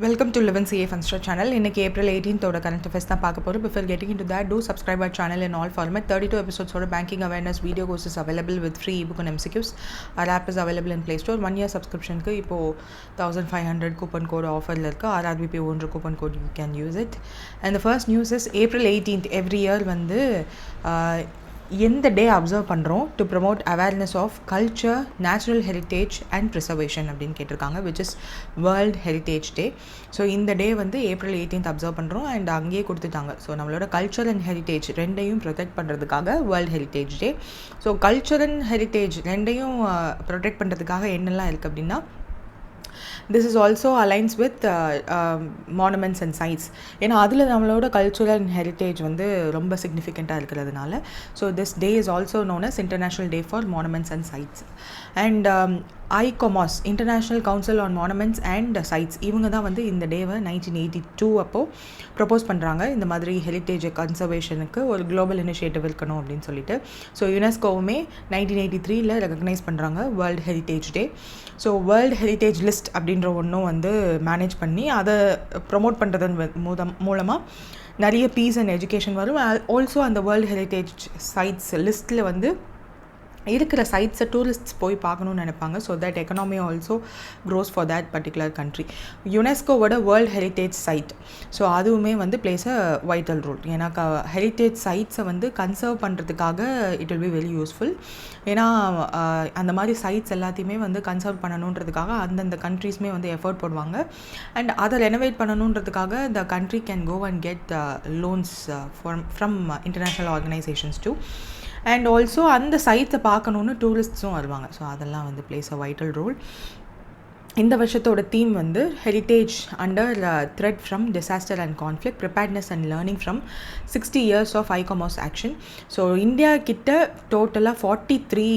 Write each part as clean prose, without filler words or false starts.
Welcome to Live and CA Funster channel. இன்னைக்கு April 18th ஓட current affairs தான் பார்க்க போறோம். Before getting into that, do subscribe our channel in all format. 32 episodes ஓட banking awareness video courses available with free ebook and MCQs. Our app is available in Play Store. 1 year subscription க்கு இப்போ 1500 coupon code offer ல இருக்கு. RRBP 1 coupon code you can use it. And the first news is April 18th every year வந்து எந்த day observe பண்ணுறோம் to promote awareness of culture, natural heritage and preservation அப்படின்னு கேட்டிருக்காங்க, which is world heritage day. So இந்த day வந்து April 18th observe பண்ணுறோம் and அங்கேயே கொடுத்துட்டாங்க. ஸோ நம்மளோட கல்ச்சர் அண்ட் ஹெரிட்டேஜ் ரெண்டையும் ப்ரொடெக்ட் பண்ணுறதுக்காக world heritage day. So culture and heritage ரெண்டையும் ப்ரொடெக்ட் பண்ணுறதுக்காக என்னெல்லாம் இருக்குது அப்படின்னா, this is also aligns with monuments and sites. ஏன்னா அதில் நம்மளோட கல்ச்சுரல் அண்ட் ஹெரிட்டேஜ் வந்து ரொம்ப சிக்னிஃபிகண்ட்டாக இருக்கிறதுனால. So this day is also known as international day for monuments and sites. And ICOMOS, international council on monuments and sites, இவங்க தான் வந்து இந்த டேவை 1982 அப்போது ப்ரப்போஸ் பண்ணுறாங்க. இந்த மாதிரி ஹெரிட்டேஜ் கன்சர்வேஷனுக்கு ஒரு குளோபல் இனிஷியேட்டிவ் இருக்கணும் அப்படின்னு சொல்லிட்டு. ஸோ யுனெஸ்கோவுமே 1983 ரெகக்னைஸ் பண்ணுறாங்க world heritage day. So world heritage list அப்படின்ற ஒன்றும் வந்து மேனேஜ் பண்ணி அதை ப்ரொமோட் பண்ணுறதன் மூலமாக நிறைய பீஸ் அண்ட் எஜுகேஷன் வரும். ஆல்சோ அந்த வேர்ல்டு ஹெரிட்டேஜ் சைட்ஸ் லிஸ்ட்டில் வந்து இருக்கிற சைட்ஸை டூரிஸ்ட்ஸ் போய் பார்க்கணுன்னு நினைப்பாங்க. So that economy also grows for that particular country. யுனெஸ்கோவோட வேர்ல்டு ஹெரிட்டேஜ் சைட், ஸோ அதுவுமே வந்து பிளேஸ் அ வைட்டல் ரோல். ஏன்னா ஹெரிட்டேஜ் சைட்ஸை வந்து கன்சர்வ் பண்ணுறதுக்காக it will be very useful. ஏன்னா அந்த மாதிரி சைட்ஸ் எல்லாத்தையுமே வந்து கன்சர்வ் பண்ணணுன்றதுக்காக அந்தந்த கண்ட்ரீஸ்மே வந்து எஃபர்ட் போடுவாங்க. அண்ட் அதை ரெனோவேட் பண்ணணுன்றதுக்காக the country can go and get loans from international organisations too. And also அந்த சைட்ஸை பார்க்கணுன்னு டூரிஸ்ட்ஸும் வருவாங்க. ஸோ அதெல்லாம் வந்து பிளேஸ் அ வைட்டல் ரோல். இந்த வருஷத்தோட தீம் வந்து heritage under threat from disaster and conflict, preparedness and learning from 60 years of ICOMOS action. So India கிட்ட டோட்டலாக 43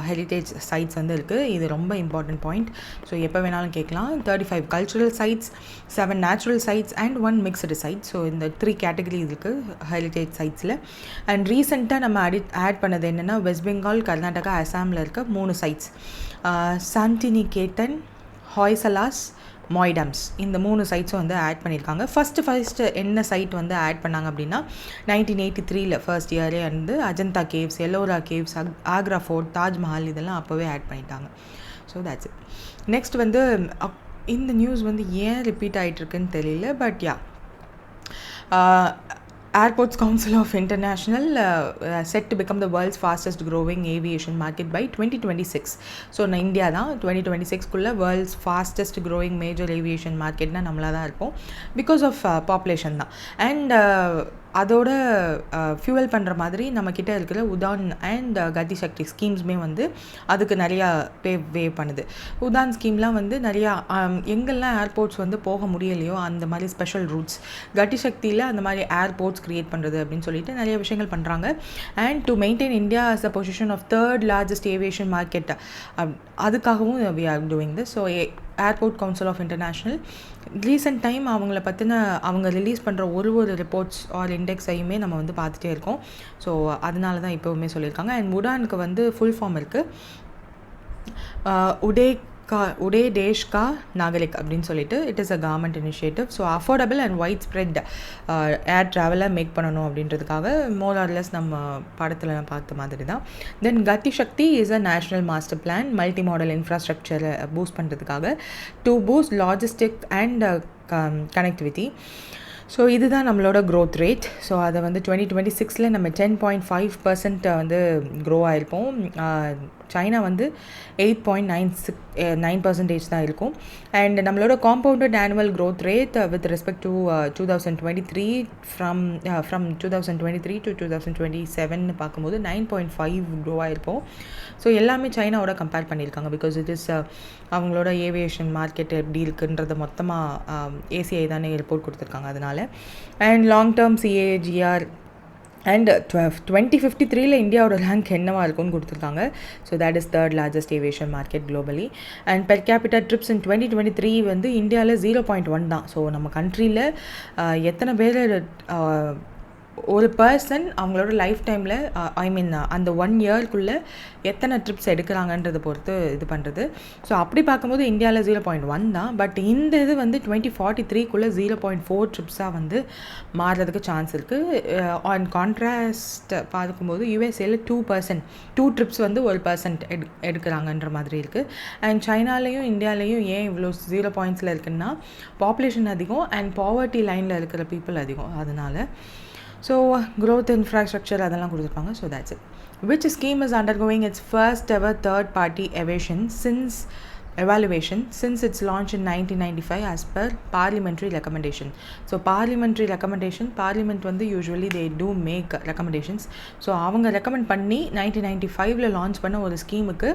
ஹெரிட்டேஜ் சைட்ஸ் வந்து இருக்குது. இது ரொம்ப இம்பார்ட்டன்ட் பாயிண்ட். ஸோ எப்போ வேணாலும் கேட்கலாம். 35 cultural sites, 7 natural sites and 1 mixed site. So இந்த 3 கேட்டகரி இருக்குது ஹெரிட்டேஜ் சைட்ஸில். அண்ட் ரீசெண்டாக நம்ம ஆட் பண்ணது என்னென்னா, வெஸ்ட் பெங்கால், கர்நாடகா, அசாமில் இருக்க 3 சைட்ஸ், சாந்தினிகேதன், ஹாய்சலாஸ், மொய்டம்ஸ், இந்த 3 சைட்ஸும் வந்து ஆட் பண்ணியிருக்காங்க. ஃபஸ்ட்டு என்ன சைட் வந்து ஆட் பண்ணாங்க அப்படின்னா 1983 ஃபர்ஸ்ட் இயரே வந்து Ajanta caves, Ellora caves, Agra fort, Taj Mahal இதெல்லாம் அப்போவே ஆட் பண்ணிட்டாங்க. So that's it. நெக்ஸ்ட் வந்து இந்த நியூஸ் வந்து ஏன் ரிப்பீட் ஆகிட்டுருக்குன்னு தெரியல, but yeah, Airports Council of International set to become the world's fastest growing aviation market by 2026. So India தான் 2026 world's fastest growing major aviation மார்க்கெட்னா நம்மளாக தான் இருப்போம். பிகாஸ் ஆஃப் பாப்புலேஷன் தான். அண்ட் அதோட ஃபியூவல் பண்ணுற மாதிரி நம்மக்கிட்ட இருக்கிற உதான் அண்ட் கதி சக்தி ஸ்கீம்ஸுமே வந்து அதுக்கு நிறையா வேவ் பண்ணுது. உதான் ஸ்கீம்லாம் வந்து நிறையா எங்கெல்லாம் ஏர்போர்ட்ஸ் வந்து போக முடியலையோ அந்த மாதிரி ஸ்பெஷல் ரூட்ஸ், கதி சக்தியில் அந்த மாதிரி ஏர்போர்ட்ஸ் க்ரியேட் பண்ணுறது அப்படின்னு சொல்லிட்டு நிறைய விஷயங்கள் பண்ணுறாங்க. And to maintain India as a position of 3rd largest aviation market, அதுக்காகவும் we are doing this. So airport council of international recent time அவங்கள பற்றின அவங்க ரிலீஸ் பண்ணுற ஒரு ரிப்போர்ட்ஸ் ஆர் இண்டெக்ஸையுமே நம்ம வந்து பார்த்துட்டே இருக்கோம். ஸோ அதனால தான் இப்போவுமே சொல்லியிருக்காங்க. அண்ட் உடானுக்கு வந்து ஃபுல் ஃபார்ம் இருக்குது, உடே தேஷ் கா நாகரிக் அப்படின்னு சொல்லிட்டு. It is a government initiative. So affordable and widespread air ட்ராவலை மேக் பண்ணணும் அப்படின்றதுக்காக மோர் ஆர் லெஸ் நம்ம படத்தில் பார்த்த மாதிரி தான். Then Gati Shakti is a national master plan, multi modal இன்ஃப்ராஸ்ட்ரக்சரை பூஸ்ட் பண்ணுறதுக்காக to boost logistic and connectivity. So இதுதான் நம்மளோட க்ரோத் ரேட். ஸோ அதை வந்து 2026 நம்ம 10.5% வந்து க்ரோ ஆகிருப்போம். சைனா வந்து 8.9% தான் இருக்கும். அண்ட் நம்மளோட compounded annual growth rate with respect to 2023 from 2023 to 2027 பார்க்கும்போது 9.5 க்ரோ ஆகிருப்போம். ஸோ எல்லாமே சைனாவோட கம்பேர் பண்ணியிருக்காங்க. பிகாஸ் இட் இஸ் அவங்களோட ஏவியேஷன் மார்க்கெட் எப்படி இருக்குன்றத மொத்தமாக ACI தானே ரிப்போர்ட் கொடுத்துருக்காங்க அதனால். And long term CAGR and 2053 இந்தியாவோட ரேங்க் என்னவா இருக்கும்னு கொடுத்துருக்காங்க. So that is 3rd largest aviation market globally. And per capita trips in 2023 வந்து இந்தியாவில் 0.1 தான். ஸோ நம்ம கண்ட்ரியில் எத்தனை பேர் ஒரு பர்சன் அவங்களோட லைஃப் டைமில் அந்த 1 இயர்க்குள்ளே எத்தனை ட்ரிப்ஸ் எடுக்கிறாங்கன்றதை பொறுத்து இது பண்ணுறது. ஸோ அப்படி பார்க்கும்போது இந்தியாவில் 0.1 தான். பட் இந்த இது வந்து 2043க்குள்ளே 0.4 ட்ரிப்ஸாக வந்து மாறுறதுக்கு சான்ஸ் இருக்குது. ஆன் கான்ட்ராஸ்ட் பார்க்கும்போது யூஎஸ்ஏல 2 ட்ரிப்ஸ் வந்து 1% எடுக்கிறாங்கன்ற மாதிரி இருக்குது. அண்ட் சைனாலேயும் இந்தியாலேயும் ஏன் இவ்வளோ 0 பாயிண்ட்ஸில் இருக்குன்னா பாப்புலேஷன் அதிகம் அண்ட் பாவர்ட்டி லைனில் இருக்கிற பீப்புள் அதிகம். அதனால் ஸோ growth infrastructure அதெல்லாம் கொடுத்துருப்பாங்க. So that's it. Which scheme is undergoing its first ever third party evaluation since its launch in 1995 as per parliamentary recommendation. So parliamentary recommendation, parliament வந்து usually they do make recommendations. So அவங்க recommend பண்ணி 1995ல் launch பண்ண ஒரு ஸ்கீமுக்கு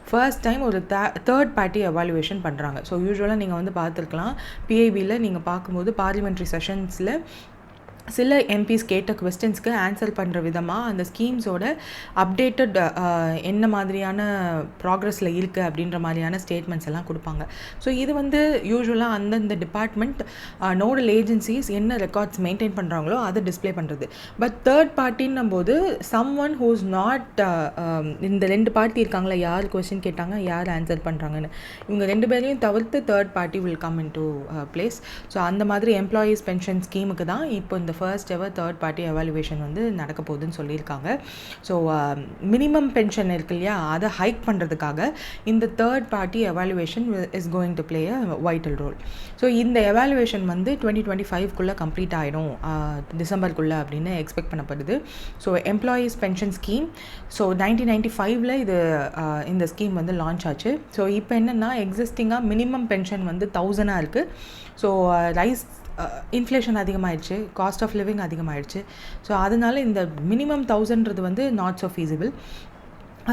first time ஒரு third party evaluation பண்ணுறாங்க. So யூஸ்வலாக நீங்கள் வந்து பார்த்துருக்கலாம் பிஐபியில் நீங்கள் பார்க்கும்போது பார்லிமெண்ட்ரி செஷன்ஸில் சில எம்பிஸ் கேட்ட கொஸ்டின்ஸ்க்கு ஆன்சர் பண்ணுற விதமாக அந்த ஸ்கீம்ஸோட அப்டேட்டட் என்ன மாதிரியான ப்ராக்ரஸில் இருக்குது அப்படின்ற மாதிரியான ஸ்டேட்மெண்ட்ஸ் எல்லாம் கொடுப்பாங்க. ஸோ இது வந்து யூஸ்வலாக அந்தந்த டிபார்ட்மெண்ட் நோடல் ஏஜென்சிஸ் என்ன ரெக்கார்ட்ஸ் மெயின்டைன் பண்ணுறாங்களோ அதை டிஸ்பிளே பண்ணுறது. பட் தேர்ட் பார்ட்டின்னும் போது சம் ஒன் ஹூஸ் நாட் இந்த 2 பார்ட்டி இருக்காங்களா, யார் கொஸ்டின் கேட்டாங்க யார் ஆன்சர் பண்ணுறாங்கன்னு, இவங்க 2 பேரையும் தவிர்த்து third party will come in to place. So அந்த மாதிரி எம்ப்ளாயீஸ் பென்ஷன் ஸ்கீமுக்கு தான் இப்போ இந்த first ever third party evaluation வந்து நடக்க போகுதுன்னு சொல்லியிருக்காங்க. ஸோ மினிமம் பென்ஷன் இருக்கு இல்லையா, அதை ஹைக் பண்ணுறதுக்காக இந்த third party evaluation is going to play a vital role. So இந்த எவாலுவேஷன் வந்து 2025க்குள்ளே கம்ப்ளீட் ஆகிடும், டிசம்பருக்குள்ளே அப்படின்னு எக்ஸ்பெக்ட் பண்ணப்படுது. So employees pension scheme so 1995ல் இந்த ஸ்கீம் வந்து லான்ச் ஆச்சு. ஸோ இப்போ என்னென்னா எக்ஸிஸ்டிங்காக மினிமம் பென்ஷன் வந்து 1000 இருக்குது. ஸோ இன்ஃப்ளேஷன் அதிகமாகிடுச்சு, காஸ்ட் ஆஃப் லிவிங் அதிகமாகிடுச்சு. ஸோ அதனால் இந்த மினிமம் 1000ன்றது வந்து நாட் ஸோ ஃபீஸிபிள்.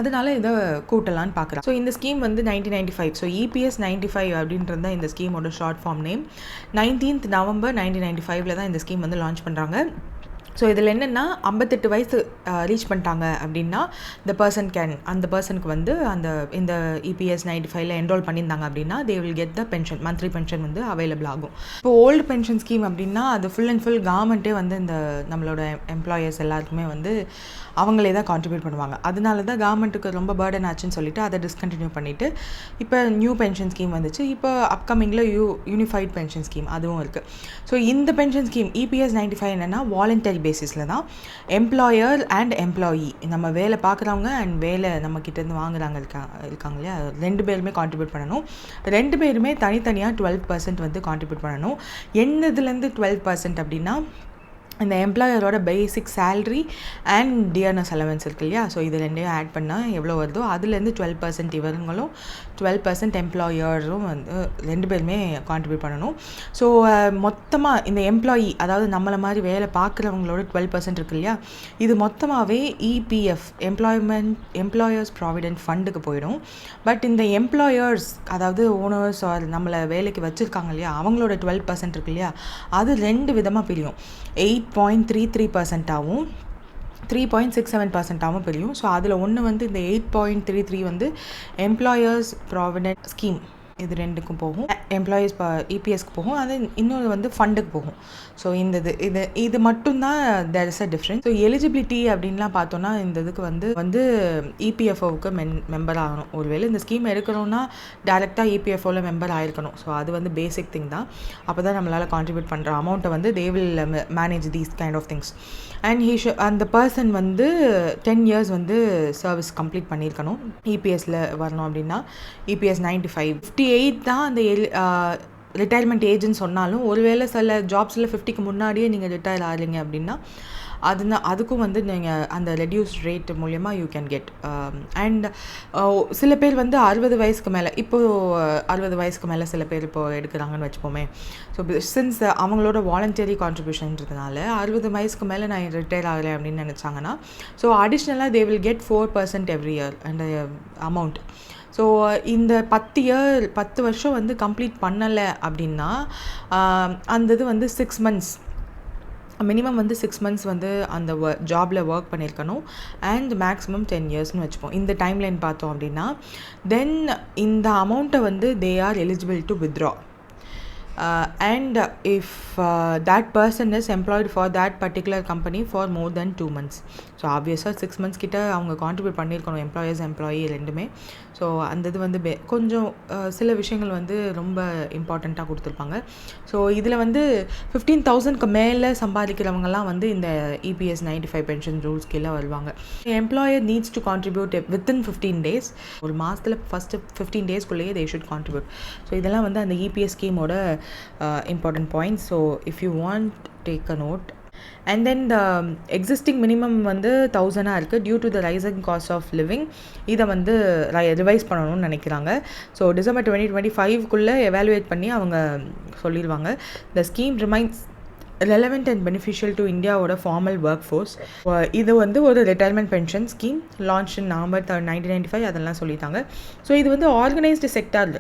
அதனால் இதை கூட்டலான்னு பார்க்குறேன். ஸோ இந்த ஸ்கீம் வந்து 1995, ஸோ EPS 95 அப்படின்றது தான் இந்த ஸ்கீமோட short form name. 19th November 1995ல் தான் இந்த ஸ்கீம் வந்து லான்ச் பண்ணுறாங்க. ஸோ இதில் என்னென்னா 58 வயசு ரீச் பண்ணிட்டாங்க அப்படின்னா அந்த பர்சனுக்கு வந்து இந்த EPS 95ல் என்ரோல் பண்ணியிருந்தாங்க அப்படின்னா they will get the pension, monthly pension வந்து அவைலபிள் ஆகும். இப்போ ஓல்டு பென்ஷன் ஸ்கீம் அப்படின்னா அது ஃபுல் அண்ட் ஃபுல் கவர்மெண்ட்டே வந்து இந்த நம்மளோட எம்ப்ளாயர்ஸ் எல்லாருக்குமே வந்து அவங்களே தான் கான்ட்ரிபியூட் பண்ணுவாங்க. அதனால தான் கவர்மெண்ட்டுக்கு ரொம்ப பேர்டன் ஆச்சுன்னு சொல்லிட்டு அதை டிஸ்கண்டினியூ பண்ணிவிட்டு இப்போ நியூ பென்ஷன் ஸ்கீம் வந்துச்சு. இப்போ அப்கமிங்கில் யூனிஃபைட் பென்ஷன் ஸ்கீம் அதுவும் இருக்குது. ஸோ இந்த பென்ஷன் ஸ்கீம் EPS 95 என்னென்னா வாலண்டரி பேசிஸில் தான் எம்ப்ளாயர் அண்ட் எம்ப்ளாயி, நம்ம வேலை பார்க்குறவங்க அண்ட் வேலை நம்மக்கிட்டேருந்து வாங்குறாங்க இருக்காங்க இல்லையா, 2 பேருமே கான்ட்ரிபியூட் பண்ணணும். 2 பேருமே தனித்தனியாக 12% வந்து கான்ட்ரிபியூட் பண்ணணும். என்னதுலேருந்து 12% அப்படின்னா இந்த எம்ப்ளாயரோட basic salary and dearness allowance இருக்கு இல்லையா, ஸோ இது 2ஐயும் ஆட் பண்ணால் எவ்வளோ வருதோ அதுலேருந்து 12% இவங்களும் 12% எம்ப்ளாயரும் வந்து 2 பேருமே கான்ட்ரிபியூட் பண்ணணும். ஸோ மொத்தமாக இந்த எம்ப்ளாயி, அதாவது நம்மளை மாதிரி வேலை பார்க்குறவங்களோட 12% இருக்கு இல்லையா, இது மொத்தமாகவே EPF எம்ப்ளாயர்ஸ் ப்ராவிடென்ட் ஃபண்டுக்கு போயிடும். பட் இந்த எம்ப்ளாயர்ஸ், அதாவது ஓனர்ஸ் ஆர் நம்மளை வேலைக்கு வச்சுருக்காங்க இல்லையா, அவங்களோட 12% இருக்கு இல்லையா, அது 2 விதமாக பிரியும். 8.33%ஆகவும் 3.67%ஆகவும் பிரியும். ஸோ அதில் ஒன்று வந்து இந்த 8.33 வந்து எம்ப்ளாயர்ஸ் ப்ராவிடென்ட் ஸ்கீம், இது 2க்கும் போகும். எம்ப்ளாயீஸ் EPSக்கு போகும், அது இன்னொரு வந்து ஃபண்டுக்கு போகும். ஸோ இது மட்டும்தான் there is a difference. So eligibility அப்படின்லாம் பார்த்தோன்னா இந்த இதுக்கு வந்து EPFOவுக்கு மெம்பர் ஆகணும். ஒருவேளை இந்த ஸ்கீம் எடுக்கணும்னா டேரெக்டாக EPFOவில் மெம்பர் ஆகிருக்கணும். ஸோ அது வந்து பேசிக் திங் தான். அப்போ தான் நம்மளால் கான்ட்ரிபியூட் பண்ணுற அமௌண்ட்டை வந்து they will manage these kind of things. And அந்த பர்சன் வந்து 10 years வந்து சர்வீஸ் கம்ப்ளீட் பண்ணியிருக்கணும். EPSல வரணும் அப்படின்னா EPS 95, 58 தான் அந்த ரிட்டையர்மெண்ட் ஏஜ்னு சொன்னாலும், ஒருவேளை சில ஜாப்ஸில் 50க்கு முன்னாடியே நீங்கள் ரிட்டையர் ஆகிறீங்க அப்படின்னா அதுக்கும் வந்து நீங்கள் அந்த ரெடியூஸ்ட் ரேட் மூலயமா யூ கேன் கெட். அண்ட் சில பேர் வந்து 60 வயசுக்கு மேலே, இப்போது 60 வயசுக்கு மேலே சில பேர் இப்போது எடுக்கிறாங்கன்னு வச்சுப்போமே. ஸோ சின்ஸ் அவங்களோட வாலண்டரி கான்ட்ரிபியூஷன்றதுனால 60 வயசுக்கு மேலே நான் ரிட்டையர் ஆகிறேன் அப்படின்னு நினச்சாங்கன்னா, ஸோ அடிஷ்னலாக they will get 4% every year அந்த அமௌண்ட். ஸோ இந்த 10 வருஷம் வந்து கம்ப்ளீட் பண்ணலை அப்படின்னா அந்த இது வந்து 6 months மினிமம் வந்து 6 months வந்து அந்த ஜாபில் ஒர்க் பண்ணியிருக்கணும். அண்ட் மேக்ஸிமம் 10 yearsனு வச்சுப்போம். இந்த டைம்லைன் பார்த்தோம் அப்படின்னா தென் இந்த அமௌண்ட்டை வந்து they are eligible to withdraw. and if that person is employed for that particular company for more than 2 months. So ஆப்வியஸாக 6 months கிட்ட அவங்க கான்ட்ரிபியூட் பண்ணியிருக்கணும், எம்ப்ளாயி ரெண்டுமே. ஸோ அந்த இது வந்து கொஞ்சம் சில விஷயங்கள் வந்து ரொம்ப இம்பார்ட்டண்ட்டாக கொடுத்துருப்பாங்க. ஸோ இதில் வந்து 15,000க்கு மேலே சம்பாதிக்கிறவங்கலாம் வந்து இந்த EPS 95 பென்ஷன் ரூல்ஸ் கீழே வருவாங்க. Employer needs to contribute within 15 days. ஒரு மாதத்தில் ஃபஸ்ட்டு 15 daysக்குள்ளேயே தே ஷுட் கான்ட்ரிபியூட். ஸோ இதெல்லாம் வந்து அந்த EPS ஸ்கீமோட important points. So if you want, take a note. And then the existing minimum வந்து 1000 இருக்குது. Due to the rising cost of living இதை வந்து ரிவைஸ் பண்ணணும்னு நினைக்கிறாங்க. ஸோ டிசம்பர் 2025க்குள்ளே எவாலுவேட் பண்ணி அவங்க சொல்லிடுவாங்க. த scheme remains relevant and beneficial to இந்தியாவோட ஃபார்மல் ஒர்க் ஃபோர்ஸ். இது வந்து ஒரு retirement pension scheme launch in November 1995 அதெல்லாம் சொல்லிட்டாங்க. ஸோ இது வந்து ஆர்கனைஸ்டு செக்டார்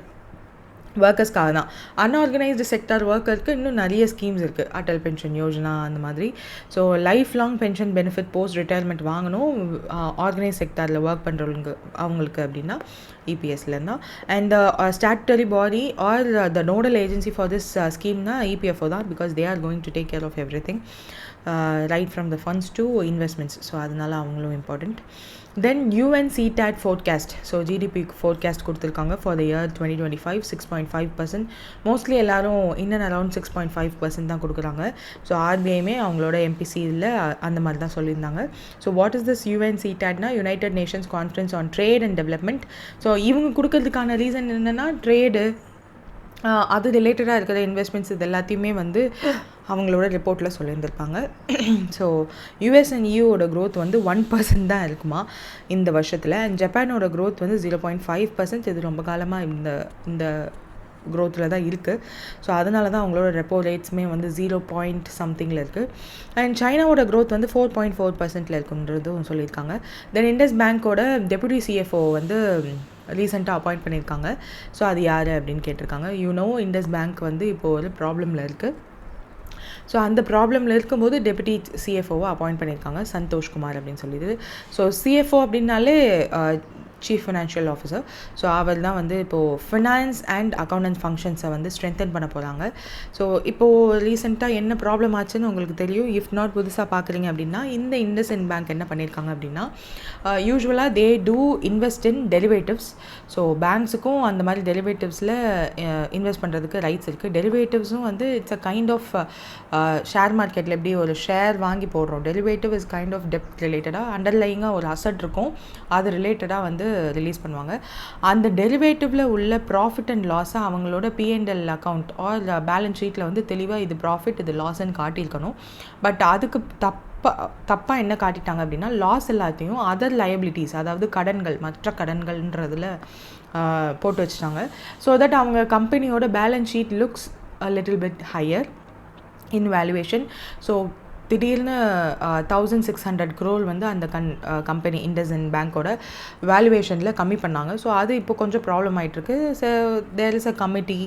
ஒர்க்கர்ஸ்க்காக தான். அன்ஆர்கனைஸ்டு செக்டார் ஒர்க்கருக்கு இன்னும் நிறைய ஸ்கீம்ஸ் இருக்குது, அட்டல் பென்ஷன் யோஜனா அந்த மாதிரி. So lifelong pension benefit post retirement வாங்கணும் ஆர்கனைஸ் செக்டாரில் ஒர்க் பண்ணுறவங்க அவங்களுக்கு அப்படின்னா EPSலேருந்து தான். And statutory body are the nodal agency for this ஸ்கீம்னா EPFO தான். Because they are going to take care of everything right from the funds to investments. So அதனால அவங்களும் important. Then UNCTAD forecast. So GDP forecast கொடுத்துருக்காங்க for the year 2025 6.5%. Mostly எல்லோரும் இன்னும் around 6.5% தான் கொடுக்குறாங்க. So RBIமே அவங்களோட MPCயில் அந்த மாதிரி தான் சொல்லியிருந்தாங்க. ஸோ வாட் இஸ் திஸ் UNCTADனா United Nations Conference on Trade and Development. So இவங்க கொடுக்கறதுக்கான ரீசன் என்னென்னா ட்ரேடு அது ரிலேட்டடாக இருக்கிற இன்வெஸ்ட்மெண்ட்ஸ் இது எல்லாத்தையுமே வந்து அவங்களோட ரிப்போர்ட்டில் சொல்லியிருந்திருப்பாங்க. ஸோ US அண்ட் EUவோட க்ரோத் வந்து 1% தான் இருக்குமா இந்த வருஷத்தில். அண்ட் ஜப்பானோட க்ரோத் வந்து 0.5%. இது ரொம்ப காலமாக இந்த க்ரோத்தில் தான் இருக்குது. ஸோ அதனால தான் அவங்களோட ரெப்போ ரேட்ஸுமே வந்து 0.somethingல இருக்குது. அண்ட் சைனாவோட க்ரோத் வந்து 4.4%ல் இருக்குன்றதும் சொல்லியிருக்காங்க. தென் இண்டஸ் பேங்க்கோட டெப்யூட்டி CFO வந்து ரீசெண்டாக அப்பாயிண்ட் பண்ணியிருக்காங்க. ஸோ அது யார் அப்படின்னு கேட்டிருக்காங்க. இண்டஸ் பேங்க் வந்து இப்போது ஒரு ப்ராப்ளமில் இருக்குது. ஸோ அந்த ப்ராப்ளமில் இருக்கும்போது டெப்யூட்டி CFOவை அப்பாயிண்ட் பண்ணியிருக்காங்க, சந்தோஷ் குமார் அப்படின்னு சொல்லிட்டு. ஸோ CFO அப்படின்னாலே சீஃப் ஃபினான்ஷியல் ஆஃபீஸர். ஸோ அவர் தான் வந்து இப்போது ஃபினான்ஸ் அண்ட் அக்கௌண்டன்ஸ் ஃபங்க்ஷன்ஸை வந்து ஸ்ட்ரென்தன் பண்ண போகிறாங்க. ஸோ இப்போது ரீசெண்டாக என்ன ப்ராப்ளம் ஆச்சுன்னு உங்களுக்கு தெரியும். இஃப் நாட் புதுசாக பார்க்குறீங்க அப்படின்னா இந்த இண்டஸ்இண்ட் பேங்க் என்ன பண்ணியிருக்காங்க அப்படின்னா யூஸ்வலாக they do invest in derivatives. So பேங்க்ஸுக்கும் அந்த மாதிரி டெரிவேட்டிவ்ஸில் இன்வெஸ்ட் பண்ணுறதுக்கு ரைட்ஸ் இருக்குது. டெரிவேட்டிவ்ஸும் வந்து it's a kind of share மார்க்கெட்டில் எப்படி ஒரு ஷேர் வாங்கி போடுறோம், டெரிவேட்டிவ் இஸ் கைண்ட் ஆஃப் டெப்ட் ரிலேட்டடாக அண்டர்லைங்காக ஒரு அசட் இருக்கும், அது ரிலேட்டடாக வந்து ரிலீஸ் பண்ணுவாங்க. அந்த டெரிவேட்டிவ்ல உள்ள ப்ராஃபிட் அண்ட் லாஸை அவங்களோட P&L அக்கௌண்ட் ஆர் பேலன்ஸ் ஷீட்டில் வந்து தெளிவாக இது ப்ராஃபிட் இது லாஸ்ன்னு காட்டியிருக்கணும். பட் அதுக்கு தப்பாக என்ன காட்டிட்டாங்க அப்படின்னா லாஸ் எல்லாத்தையும் அதர் லயபிலிட்டிஸ், அதாவது கடன்கள், மற்ற கடன்கள்ன்றதில் போட்டு வச்சுட்டாங்க. ஸோ தட் அவங்க கம்பெனியோட balance sheet looks a little bit higher in valuation. So திடீர்னு 1600 crore வந்து அந்த கம்பெனி இண்டஸ்இண்ட் பேங்க்கோட வேல்யூவேஷனில் கம்மி பண்ணாங்க. ஸோ அது இப்போ கொஞ்சம் ப்ராப்ளம் ஆகிட்டுருக்கு. So there is a committee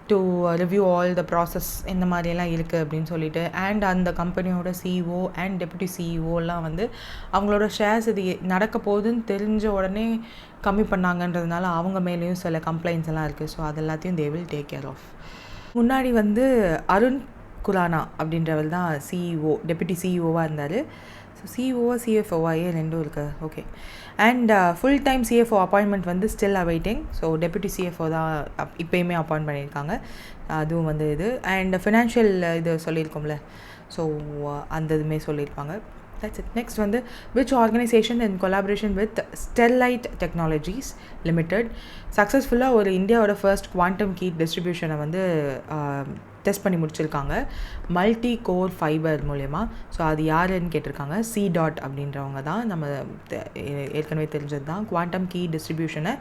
to review all the process இந்த மாதிரியெல்லாம் இருக்குது அப்படின்னு சொல்லிட்டு. அண்ட் அந்த கம்பெனியோட CEO அண்ட் டெப்யூட்டி CEOலாம் வந்து அவங்களோட ஷேர்ஸ் இது நடக்க போகுதுன்னு தெரிஞ்ச உடனே கம்மி பண்ணாங்கன்றதுனால அவங்க மேலேயும் சில கம்ப்ளைண்ட்ஸ் எல்லாம் இருக்குது. ஸோ அது எல்லாத்தையும் they will take care of. முன்னாடி வந்து அருண் குரானா அப்படின்றவர் தான் CEO, டெப்யூட்டி CEOவாக இருந்தார். ஸோ CEOவா CFOவா ரெண்டும் இருக்கு. Okay. And full time CFO appointment வந்து still awaiting. So deputy CFO தான் இப்போயுமே அப்பாயிண்ட் பண்ணியிருக்காங்க. அதுவும் வந்து இது. அண்ட் ஃபினான்ஷியல் இது சொல்லியிருக்கோம்ல, ஸோ அந்த இதுவுமே சொல்லியிருப்பாங்க. That's it. Next வந்து which organization in collaboration with Sterlite Technologies Limited சக்ஸஸ்ஃபுல்லாக ஒரு இந்தியாவோட ஃபர்ஸ்ட் குவாண்டம் கீ டிஸ்ட்ரிபியூஷனை வந்து டெஸ்ட் பண்ணி முடிச்சிருக்காங்க மல்டி கோர் ஃபைபர் மூலயமா. ஸோ அது யாருன்னு கேட்டிருக்காங்க. C.DOT அப்படின்றவங்க தான், நம்ம ஏற்கனவே தெரிஞ்சது தான். குவாண்டம் கீ டிஸ்ட்ரிபியூஷனை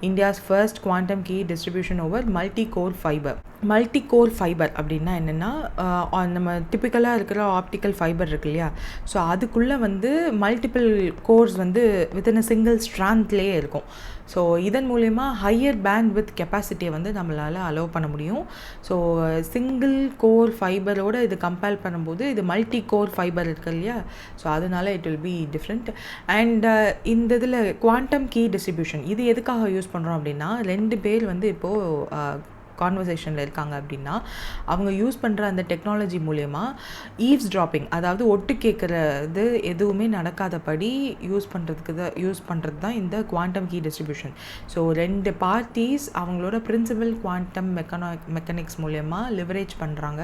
India's first quantum key distribution over multi core fibre. Multi core fibre அப்படின்னா என்னென்னா நம்ம டிப்பிக்கலாக இருக்கிற ஆப்டிக்கல் ஃபைபர் இருக்கு இல்லையா, ஸோ அதுக்குள்ளே வந்து மல்டிபிள் கோர்ஸ் வந்து வித்தின் அ சிங்கிள் ஸ்ட்ராண்ட்லேயே இருக்கும். ஸோ இதன் மூலயமா ஹையர் பேண்ட் வித் கெப்பாசிட்டியை வந்து நம்மளால் அலோவ் பண்ண முடியும். ஸோ சிங்கிள் கோர் ஃபைபரோடு இது கம்பேர் பண்ணும்போது இது மல்டி கோர் ஃபைபர் இருக்கு இல்லையா, ஸோ அதனால it will be different. And இந்த இதில் குவாண்டம் கீ டிஸ்ட்ரிபியூஷன் இது எதுக்காக யூஸ் பண்ணுறோம் அப்படின்னா 2 பேர் வந்து இப்போது கான்வர்சேஷனில் இருக்காங்க அப்படின்னா அவங்க யூஸ் பண்ணுற அந்த டெக்னாலஜி மூலயமா ஈவ்ஸ் ட்ராப்பிங், அதாவது ஒட்டு கேட்குறது எதுவுமே நடக்காதபடி யூஸ் பண்ணுறது தான் இந்த quantum key distribution. So 2 parties அவங்களோட பிரின்சிபல் குவாண்டம் மெக்கானிக்ஸ் மூலயமா லிவரேஜ் பண்ணுறாங்க.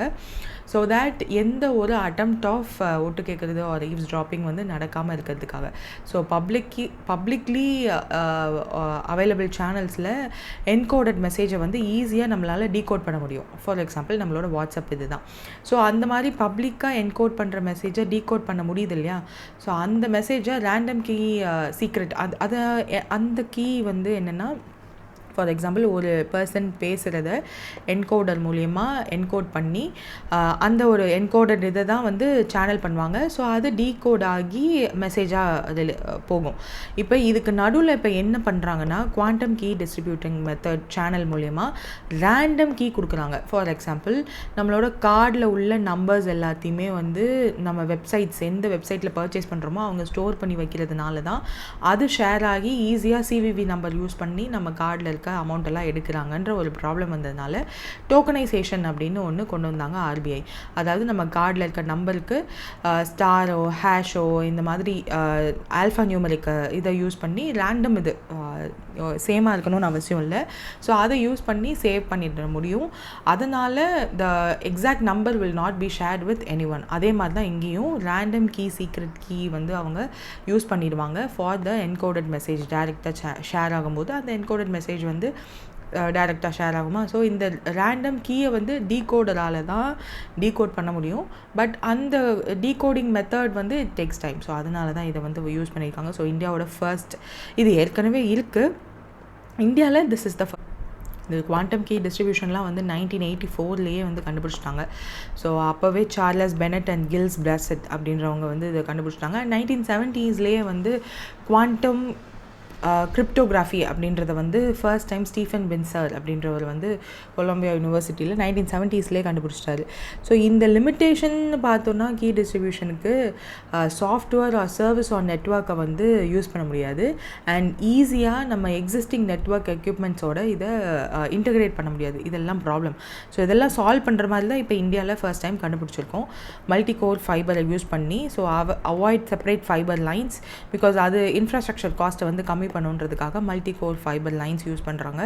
ஸோ தேட் எந்த ஒரு அட்டெம்ப்ட் ஆஃப் ஒட்டு கேட்குறது ஒரு ஈவ்ஸ் ட்ராப்பிங் வந்து நடக்காமல் இருக்கிறதுக்காக. ஸோ பப்ளிக்லி அவைலபிள் சேனல்ஸில் என்கோடட் மெசேஜை வந்து ஈஸியாக நம்மளால் டீகோட் பண்ண முடியும். ஃபார் எக்ஸாம்பிள் நம்மளோட வாட்ஸ்அப் இது தான். ஸோ அந்த மாதிரி பப்ளிக்காக என்கோட் பண்ணுற மெசேஜை டீகோட் பண்ண முடியுது இல்லையா? ஸோ அந்த மெசேஜை ரேண்டம் கீ சீக்ரெட் அந்த கீ வந்து என்னென்னா, ஃபார் எக்ஸாம்பிள் ஒரு பர்சன் பேசுகிறத என்கோடர் மூலயமா என்கோட் பண்ணி அந்த ஒரு என்கோடட் இதை தான் வந்து சேனல் பண்ணுவாங்க. ஸோ அது டீகோட் ஆகி மெசேஜாக அதில் போகும். இப்போ இதுக்கு நடுவில் இப்போ என்ன பண்ணுறாங்கன்னா, quantum key distributing method channel மூலயமா ரேண்டம் கீ கொடுக்குறாங்க. ஃபார் எக்ஸாம்பிள் நம்மளோட கார்டில் உள்ள நம்பர்ஸ் எல்லாத்தையுமே வந்து நம்ம எந்த வெப்சைட்டில் பர்ச்சேஸ் பண்ணுறோமோ அவங்க ஸ்டோர் பண்ணி வைக்கிறதுனால தான் அது ஷேர் ஆகி ஈஸியாக சிவிவி நம்பர் யூஸ் பண்ணி நம்ம கார்டில் இருக்க அமௌண்ட் எல்லாம் எடுக்கிறாங்கன்ற ஒரு ப்ராப்ளம் வந்ததுனால டோக்கனைசேஷன் அப்படின்னு ஒன்று கொண்டு வந்தாங்க ஆர்பிஐ. அதாவது நம்ம கார்டில் இருக்க நம்பருக்கு ஸ்டாரோ ஹேஷோ இந்த மாதிரி ஆல்ஃபா நியூமரிக் இதை யூஸ் பண்ணி ரேண்டம் இது சேமாக இருக்கணும்னு அவசியம் இல்லை. ஸோ அதை யூஸ் பண்ணி சேவ் பண்ணிட முடியும். அதனால் the exact number will not be shared with any one. அதே மாதிரி தான் இங்கேயும் ரேண்டம் கீ சீக்ரெட் கீ வந்து அவங்க யூஸ் பண்ணிடுவாங்க ஃபார் த என்கோடட் மெசேஜ். டைரெக்டாக ஷேர் ஆகும்போது அந்த என்கோடட் மெசேஜ் வந்து டைரெக்டாக ஷேர் ஆகுமா? ஸோ இந்த ரேண்டம் கீயை வந்து டீகோடரால் தான் டீகோட் பண்ண முடியும். பட் அந்த டீகோடிங் மெத்தட் வந்து இட் டேக்ஸ் டைம். ஸோ அதனால தான் இதை வந்து யூஸ் பண்ணியிருக்காங்க. ஸோ இந்தியாவோட ஃபர்ஸ்ட் இது ஏற்கனவே இருக்குது இந்தியாவில். திஸ் இஸ் த இந்த குவாண்டம் கீ டிஸ்ட்ரிபியூஷன்லாம் வந்து 1984 வந்து கண்டுபிடிச்சிட்டாங்க. ஸோ அப்போவே சார்லஸ் பெனட் அண்ட் கில்ஸ் பிராசெட் அப்படின்றவங்க வந்து இதை கண்டுபிடிச்சிட்டாங்க. 1970s வந்து குவாண்டம் கிரிப்டோகிராஃபி அப்படின்றத வந்து ஃபர்ஸ்ட் டைம் ஸ்டீஃபன் பின்சர் அப்படின்றவர் வந்து கொலம்பியா யூனிவர்சிட்டியில் 1970s கண்டுபிடிச்சிட்டாரு. ஸோ இந்த லிமிட்டேஷன் பார்த்தோன்னா கீ டிஸ்ட்ரிபியூஷனுக்கு சாஃப்ட்வேர் ஆர் சர்வீஸ் ஆர் நெட்ஒர்க்கை வந்து யூஸ் பண்ண முடியாது. அண்ட் ஈஸியாக நம்ம எக்ஸிஸ்டிங் நெட்ஒர்க் எக்யூப்மெண்ட்ஸோட இதை இன்டகிரேட் பண்ண முடியாது. இதெல்லாம் ப்ராப்ளம். ஸோ இதெல்லாம் சால்வ் பண்ணுற மாதிரி தான் இப்போ இந்தியாவில் ஃபர்ஸ்ட் டைம் கண்டுபிடிச்சிருக்கோம். மல்டி கோர் ஃபைபரை யூஸ் பண்ணி. So avoid separate fibre lines because அது இன்ஃப்ராஸ்ட்ரக்சர் காஸ்ட்டை வந்து கம்மி பண்ணுன்றதுக்காக multi core fibre lines use பண்ணுறாங்க.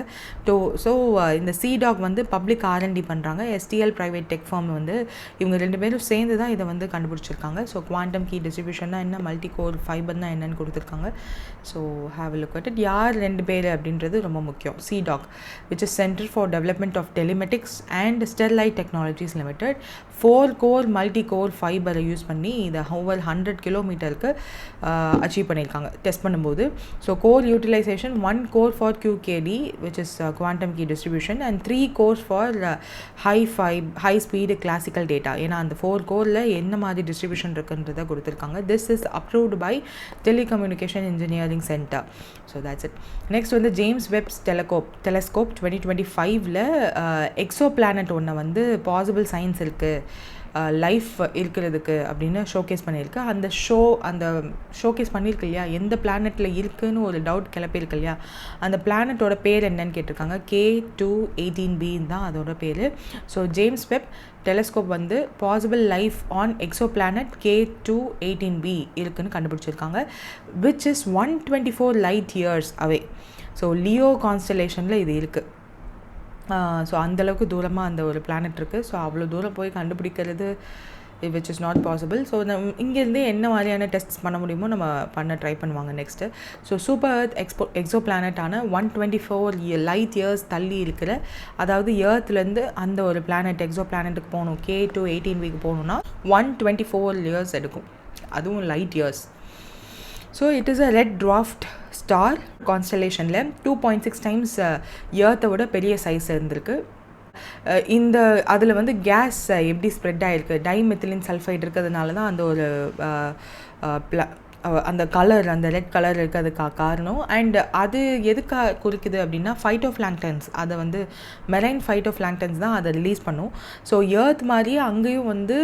ஸோ இந்த CDOG வந்து பப்ளிக் R&D பண்ணுறாங்க. STL ப்ரைவேட் டெக் ஃபார்ம் வந்து இவங்க 2 பேரும் சேர்ந்து தான் இதை வந்து கண்டுபிடிச்சிருக்காங்க. ஸோ குவாண்டம் கீ டிஸ்ட்ரிபியூஷன்னா என்ன, மல்டி கோர் ஃபைபர்னா என்னன்னு கொடுத்துருக்காங்க. So have look at it. யார் 2 பேர் அப்படின்றது ரொம்ப முக்கியம். CDOG which is Center for Development of Telematics and Sterlite Technologies Limited 4 core multi core ஃபைபரை யூஸ் பண்ணி இதை ஓவர் 100 கிலோமீட்டருக்கு அச்சீவ் பண்ணியிருக்காங்க டெஸ்ட் பண்ணும்போது. So core utilization 1 core for QKD which is quantum key distribution and 3 cores for high speed classical data. ஏன்னா அந்த 4 கோரில் என்ன மாதிரி டிஸ்ட்ரிபியூஷன் இருக்குன்றதை கொடுத்துருக்காங்க. This is approved by Telecommunication Engineering Center. So that's it. Next வந்து James webs telescope 2025 Exo planet ஒன்று வந்து பாசிபிள் சயின்ஸ் இருக்குது லைஃப் இருக்கிறதுக்கு அப்படின்னு ஷோகேஸ் பண்ணியிருக்கு. அந்த ஷோகேஸ் பண்ணியிருக்கு இல்லையா, எந்த பிளானட்டில் இருக்குதுன்னு ஒரு டவுட் கிளப்பியிருக்கு இல்லையா, அந்த பிளானட்டோட பேர் என்னன்னு கேட்டிருக்காங்க. K2-18b தான் அதோட பேர். ஸோ ஜேம்ஸ் வெப் டெலஸ்கோப் வந்து possible life on exoplanet K2-18b இருக்குதுன்னு கண்டுபிடிச்சிருக்காங்க. Which is 124 light years away. So Leo கான்ஸ்டலேஷனில் இது இருக்குது. ஸோ அந்தளவுக்கு தூரமாக அந்த ஒரு பிளானட் இருக்குது. ஸோ அவ்வளோ தூரம் போய் கண்டுபிடிக்கிறது which is not possible. So இங்கேருந்தே என்ன மாதிரியான டெஸ்ட்ஸ் பண்ண முடியுமோ நம்ம பண்ண ட்ரை பண்ணுவாங்க நெக்ஸ்ட்டு. ஸோ சூப்பர் எர்த் எக்ஸோ பிளானட்டான 124 லைட் இயர்ஸ் தள்ளி இருக்கிற, அதாவது எர்த்லேருந்து அந்த ஒரு பிளானட் எக்ஸோ பிளானட்டுக்கு போகணும், K2-18b போகணுன்னா 124 இயர்ஸ் எடுக்கும், அதுவும் light years. So it is a red dwarf star கான்ஸ்டலேஷனில் 2.6 டைம்ஸ் எர்த்தை விட பெரிய சைஸ் இருந்திருக்கு. இந்த அதில் வந்து கேஸ் எப்படி ஸ்ப்ரெட் ஆகிருக்கு, டைமெத்திலின் சல்ஃபைட் இருக்கிறதுனால தான் அந்த ஒரு அந்த கலர், அந்த ரெட் கலர் இருக்கிறதுக்கு காரணம். அண்ட் அது எதுக்காக குறிக்குது அப்படின்னா ஃபைட்டோஃப்ளாங்டன்ஸ், அதை வந்து மெரைன் ஃபைட்டோஃப்ளாங்டன்ஸ் தான் அதை ரிலீஸ் பண்ணும். ஸோ எர்த் மாதிரியே அங்கேயும் வந்து